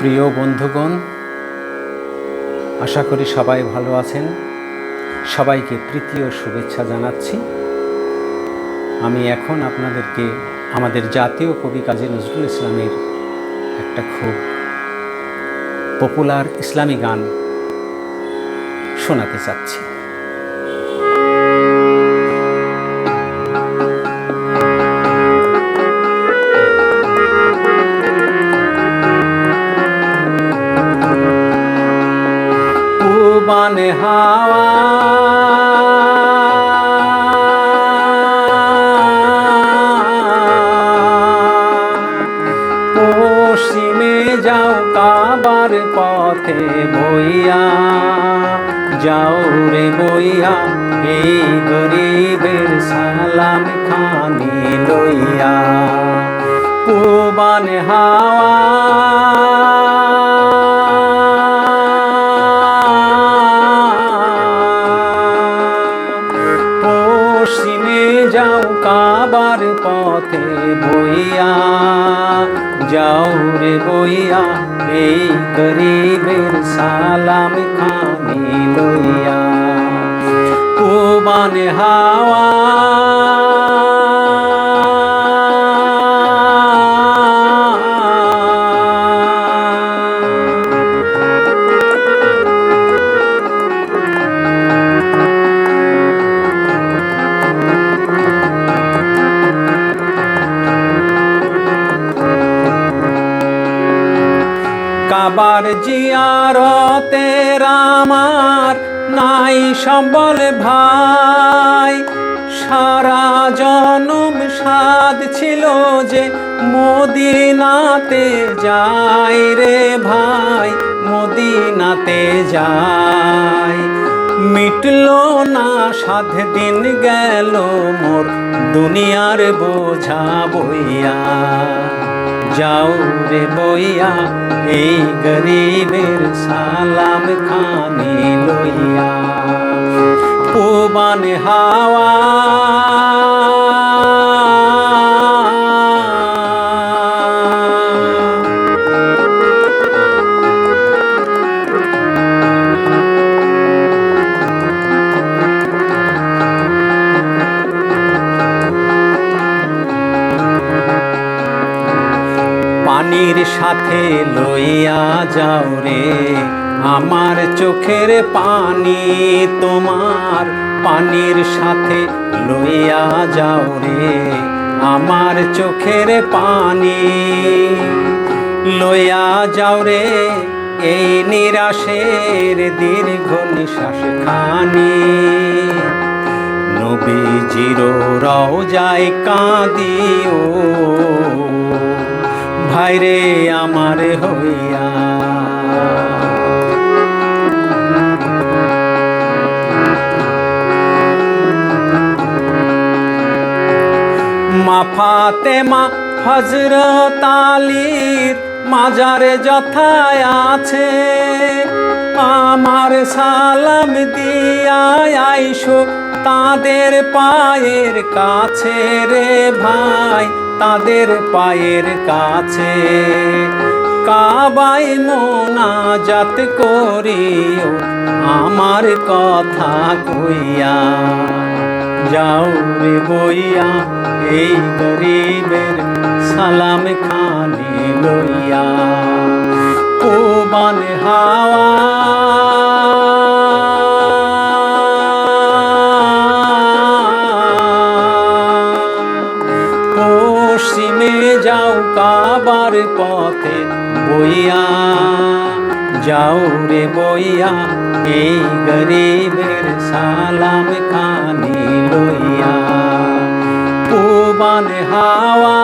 প্রিয় বন্ধুগণ, আশা করি সবাই ভালো আছেন। সবাইকে তৃতীয় শুভেচ্ছা জানাচ্ছি। আমি এখন আপনাদেরকে আমাদের জাতীয় কবি কাজী নজরুল ইসলামের একটা খুব পপুলার ইসলামী গান শোনাতে চাচ্ছি। পুবানে হাওয়া পশ্চিমে যাও কাবার পথে বইয়া, যাও রে বইয়া এই গরিবের সালাম খানি লইয়া। পুবানে হাওয়া পশ্চিমে যাও কাবার পথে বইয়া, যাও রে বইয়া এই গরিবের সালাম খানি লইয়া। পুবানে হাওয়া কাবার জিয়ারতের আমার নাই সম্বল ভাই, সারা জনম সাধ ছিল যে মদিনাতে যাই রে ভাই, মদিনাতে যাই। মিটলো না সাধ, দিন গেল মোর দুনিয়ার বোঝা বইয়া, যাও রে বইয়া এই গরিবের সালাম খানি লইয়া। পুবানে হাওয়া পানির সাথে লইয়া যাও রে আমার চোখের পানি, তোমার পানির সাথে লইয়া যাও রে আমার চোখের পানি। লইয়া যাও রে এই নিরাশের দীর্ঘ নিঃশ্বাস খানি, নবীজির রওজায় কাঁদিও ভাইরে আমার হইয়া। মা ফাতেমা হযরত আলীর মাজারে যথায় আছে, আমার সালাম দিয়া আইসো তাদের পায়ের কাছে রে ভাই, তাদের পায়ের কাছে। কাবায় মোনাজাত করিও আমার কথা কইয়া, যাও রে বইয়া এই গরিবের সালাম খানি লইয়া। পুবানে হাওয়া পশ্চিমে যাও কাবার পথে বইয়া, যাও রে বইয়া এই গরিবের সালাম খানি লইয়া। পুবানে হাওয়া